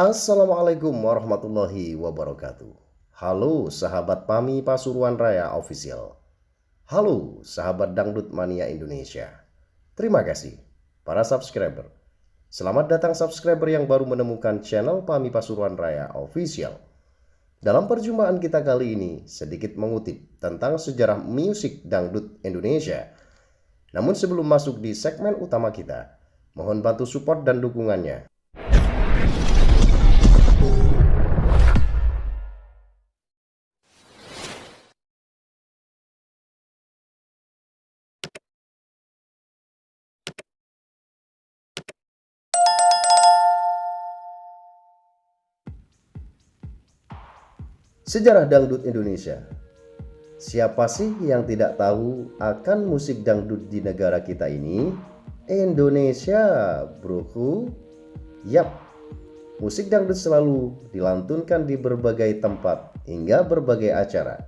Assalamualaikum warahmatullahi wabarakatuh. Halo sahabat PAMI Pasuruan Raya Official. Halo sahabat Dangdut Mania Indonesia. Terima kasih para subscriber. Selamat datang subscriber yang baru menemukan channel PAMI Pasuruan Raya Official. Dalam perjumpaan kita kali ini sedikit mengutip tentang sejarah musik dangdut Indonesia. Namun sebelum masuk di segmen utama kita, mohon bantu support dan dukungannya. Sejarah dangdut Indonesia. Siapa sih yang tidak tahu akan musik dangdut di negara kita ini? Indonesia, broku. Yap, musik dangdut selalu dilantunkan di berbagai tempat hingga berbagai acara.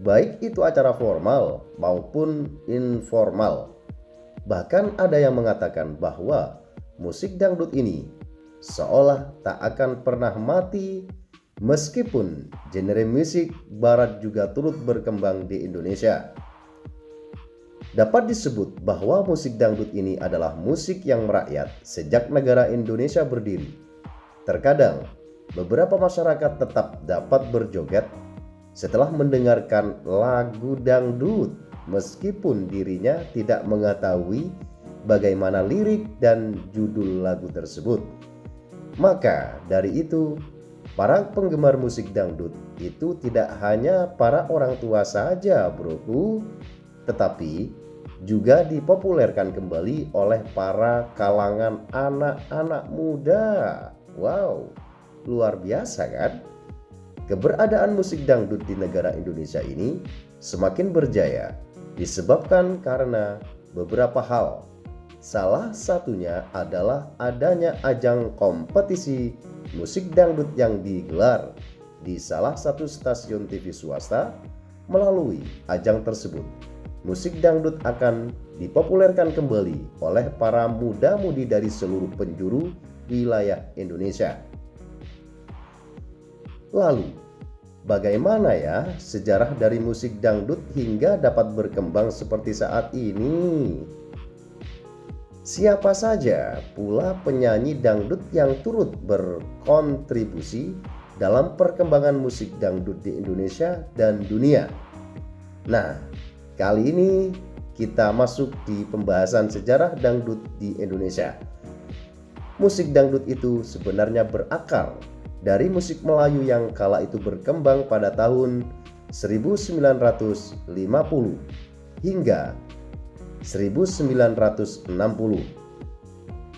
Baik itu acara formal maupun informal. Bahkan ada yang mengatakan bahwa musik dangdut ini seolah tak akan pernah mati. Meskipun genre musik barat juga turut berkembang di Indonesia. Dapat disebut bahwa musik dangdut ini adalah musik yang merakyat sejak negara Indonesia berdiri. Terkadang beberapa masyarakat tetap dapat berjoget setelah mendengarkan lagu dangdut meskipun dirinya tidak mengetahui bagaimana lirik dan judul lagu tersebut. Maka dari itu, para penggemar musik dangdut itu tidak hanya para orang tua saja, broku, tetapi juga dipopulerkan kembali oleh para kalangan anak-anak muda. Wow, luar biasa kan? Keberadaan musik dangdut di negara Indonesia ini semakin berjaya disebabkan karena beberapa hal. Salah satunya adalah adanya ajang kompetisi musik dangdut yang digelar di salah satu stasiun TV swasta. Melalui ajang tersebut, musik dangdut akan dipopulerkan kembali oleh para muda-mudi dari seluruh penjuru wilayah Indonesia. Lalu, bagaimana ya sejarah dari musik dangdut hingga dapat berkembang seperti saat ini? Siapa saja pula penyanyi dangdut yang turut berkontribusi dalam perkembangan musik dangdut di Indonesia dan dunia? Nah, kali ini kita masuk di pembahasan sejarah dangdut di Indonesia. Musik dangdut itu sebenarnya berakar dari musik Melayu yang kala itu berkembang pada tahun 1950 hingga 1960.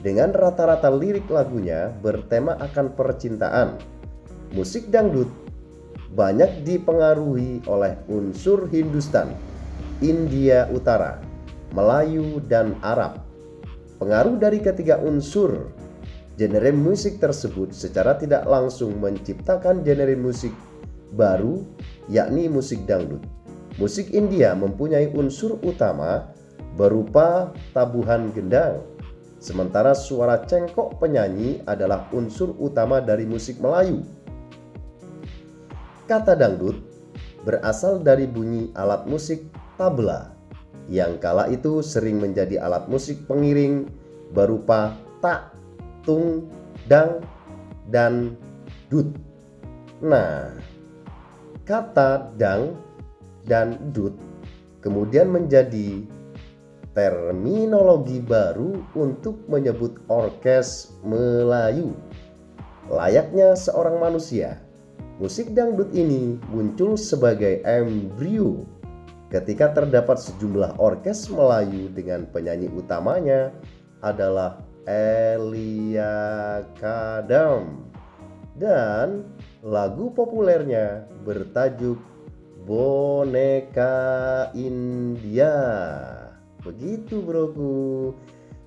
Dengan rata-rata lirik lagunya bertema akan percintaan. Musik dangdut banyak dipengaruhi oleh unsur Hindustan, India Utara, Melayu, dan Arab. Pengaruh dari ketiga unsur genre musik tersebut secara tidak langsung menciptakan genre musik baru, yakni musik dangdut. Musik India mempunyai unsur utama berupa tabuhan gendang, sementara suara cengkok penyanyi adalah unsur utama dari musik Melayu. Kata dangdut berasal dari bunyi alat musik tabla yang kala itu sering menjadi alat musik pengiring berupa tak, tung, dang, dan dut. Nah, kata dang dan dut kemudian menjadi terminologi baru untuk menyebut orkes Melayu. Layaknya seorang manusia, musik dangdut ini muncul sebagai embrio ketika terdapat sejumlah orkes Melayu dengan penyanyi utamanya adalah Elia Kadam, dan lagu populernya bertajuk Boneka India. Begitu, broku.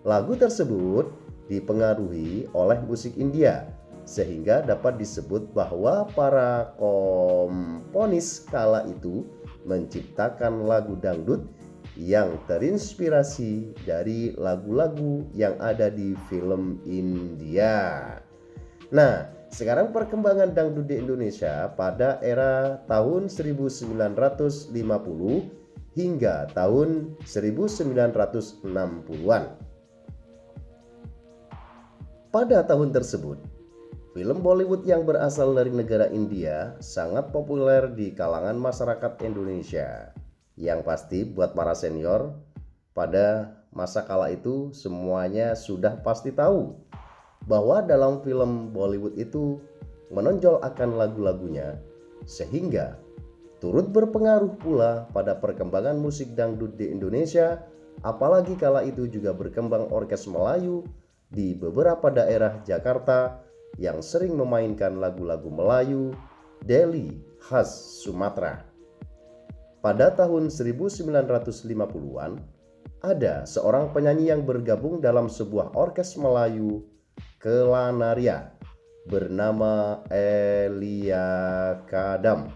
Lagu tersebut dipengaruhi oleh musik India sehingga dapat disebut bahwa para komponis kala itu menciptakan lagu dangdut yang terinspirasi dari lagu-lagu yang ada di film India. Nah, Sekarang perkembangan dangdut di Indonesia pada era tahun 1950 hingga tahun 1960-an. Pada tahun tersebut, film Bollywood yang berasal dari negara India sangat populer di kalangan masyarakat Indonesia. Yang pasti buat para senior, pada masa kala itu semuanya sudah pasti tahu bahwa dalam film Bollywood itu menonjol akan lagu-lagunya, sehingga turut berpengaruh pula pada perkembangan musik dangdut di Indonesia, apalagi kala itu juga berkembang orkes Melayu di beberapa daerah Jakarta yang sering memainkan lagu-lagu Melayu, Deli khas Sumatera. Pada tahun 1950-an, ada seorang penyanyi yang bergabung dalam sebuah orkes Melayu Kelanaria bernama Elia Kadam.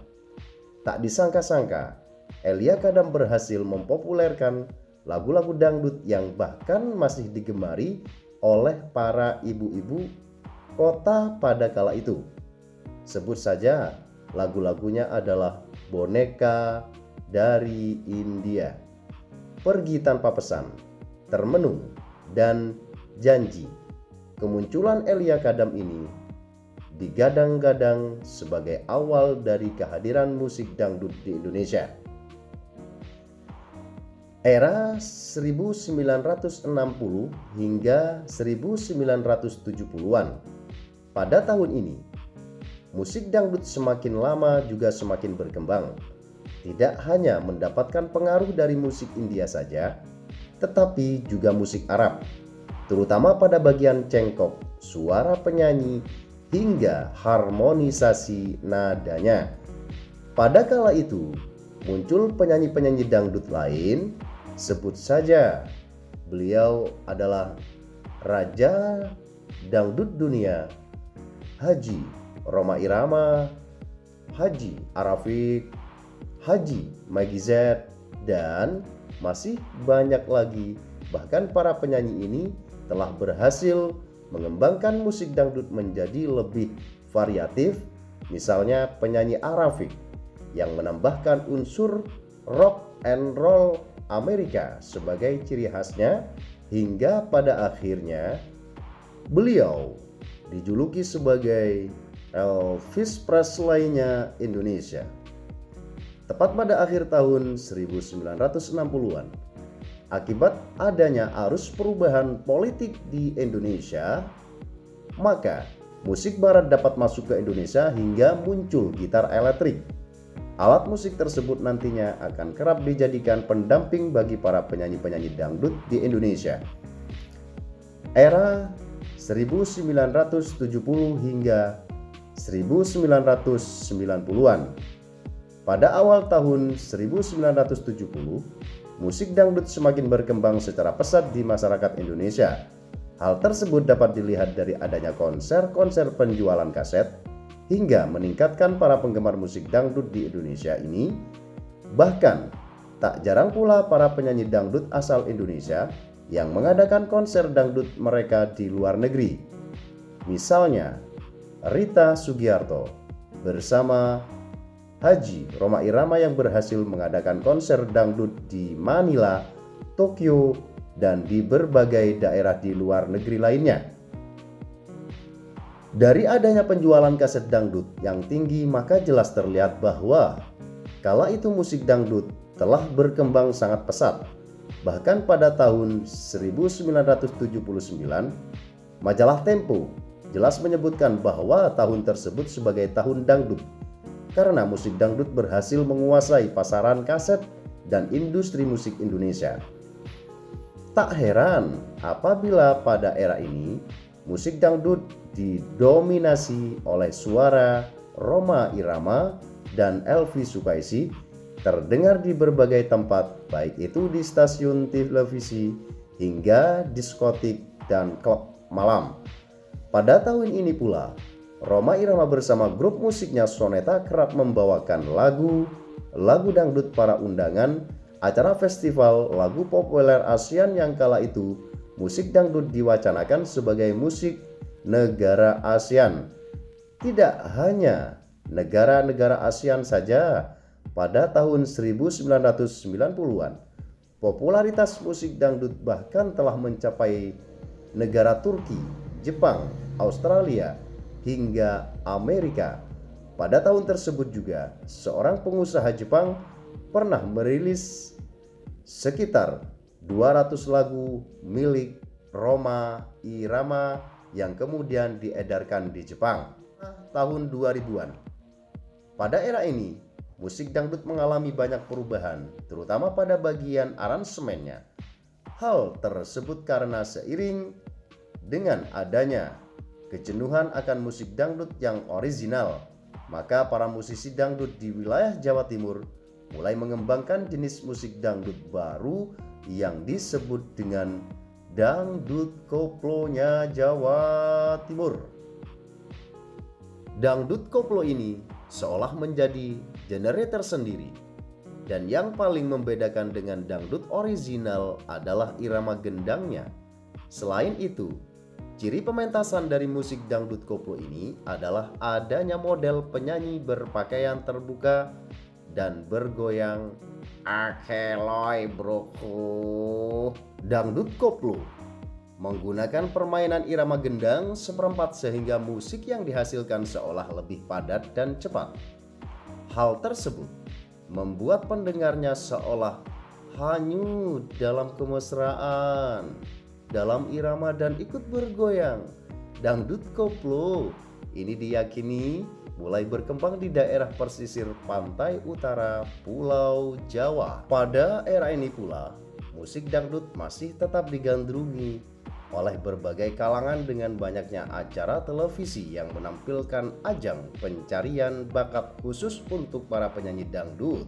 Tak disangka-sangka, Elia Kadam berhasil mempopulerkan lagu-lagu dangdut yang bahkan masih digemari oleh para ibu-ibu kota pada kala itu. Sebut saja lagu-lagunya adalah Boneka dari India, Pergi Tanpa Pesan, Termenung, dan Janji. Kemunculan Elia Kadam ini digadang-gadang sebagai awal dari kehadiran musik dangdut di Indonesia. Era 1960 hingga 1970-an. Pada tahun ini, musik dangdut semakin lama juga semakin berkembang. Tidak hanya mendapatkan pengaruh dari musik India saja, tetapi juga musik Arab, terutama pada bagian cengkok, suara penyanyi, hingga harmonisasi nadanya. Pada kala itu, muncul penyanyi-penyanyi dangdut lain, sebut saja beliau adalah Raja Dangdut Dunia, Haji Rhoma Irama, Haji Arafiq, Haji Maggie Z, dan masih banyak lagi. Bahkan para penyanyi ini telah berhasil mengembangkan musik dangdut menjadi lebih variatif. Misalnya penyanyi Arafiq yang menambahkan unsur rock and roll Amerika sebagai ciri khasnya, hingga pada akhirnya beliau dijuluki sebagai Elvis Presley-nya Indonesia. Tepat pada akhir tahun 1960-an, akibat adanya arus perubahan politik di Indonesia, maka musik barat dapat masuk ke Indonesia hingga muncul gitar elektrik. Alat musik tersebut nantinya akan kerap dijadikan pendamping bagi para penyanyi-penyanyi dangdut di Indonesia. Era 1970 hingga 1990-an. Pada awal tahun 1970, musik dangdut semakin berkembang secara pesat di masyarakat Indonesia. Hal tersebut dapat dilihat dari adanya konser-konser penjualan kaset, hingga meningkatkan para penggemar musik dangdut di Indonesia ini. Bahkan tak jarang pula para penyanyi dangdut asal Indonesia yang mengadakan konser dangdut mereka di luar negeri. Misalnya Rita Sugiarto bersama Haji Rhoma Irama yang berhasil mengadakan konser dangdut di Manila, Tokyo, dan di berbagai daerah di luar negeri lainnya. Dari adanya penjualan kaset dangdut yang tinggi, maka jelas terlihat bahwa kala itu musik dangdut telah berkembang sangat pesat. Bahkan pada tahun 1979, majalah Tempo jelas menyebutkan bahwa tahun tersebut sebagai tahun dangdut, karena musik dangdut berhasil menguasai pasaran kaset dan industri musik Indonesia. Tak heran apabila pada era ini musik dangdut didominasi oleh suara Rhoma Irama dan Elvi Sukaesih, terdengar di berbagai tempat, baik itu di stasiun televisi hingga diskotik dan klub malam. Pada tahun ini pula, Rhoma Irama bersama grup musiknya Soneta kerap membawakan lagu dangdut para undangan acara festival lagu populer ASEAN yang kala itu musik dangdut diwacanakan sebagai musik negara ASEAN. Tidak hanya negara-negara ASEAN saja, pada tahun 1990-an, popularitas musik dangdut bahkan telah mencapai negara Turki, Jepang, Australia, hingga Amerika. Pada tahun tersebut juga, seorang pengusaha Jepang pernah merilis sekitar 200 lagu milik Rhoma Irama yang kemudian diedarkan di Jepang tahun 2000-an. Pada era ini, musik dangdut mengalami banyak perubahan, terutama pada bagian aransemennya. Hal tersebut karena seiring dengan adanya kejenuhan akan musik dangdut yang orisinal, maka para musisi dangdut di wilayah Jawa Timur mulai mengembangkan jenis musik dangdut baru yang disebut dengan dangdut koplonya Jawa Timur. Dangdut koplo ini seolah menjadi genre tersendiri, dan yang paling membedakan dengan dangdut orisinal adalah irama gendangnya. Selain itu, ciri pementasan dari musik dangdut koplo ini adalah adanya model penyanyi berpakaian terbuka dan bergoyang. Akeloy broku. Dangdut koplo menggunakan permainan irama gendang seperempat sehingga musik yang dihasilkan seolah lebih padat dan cepat. Hal tersebut membuat pendengarnya seolah hanyut dalam kemesraan, dalam irama dan ikut bergoyang. Dangdut koplo ini diyakini mulai berkembang di daerah pesisir pantai utara Pulau Jawa. Pada era ini pula, musik dangdut masih tetap digandrungi oleh berbagai kalangan dengan banyaknya acara televisi yang menampilkan ajang pencarian bakat khusus untuk para penyanyi dangdut.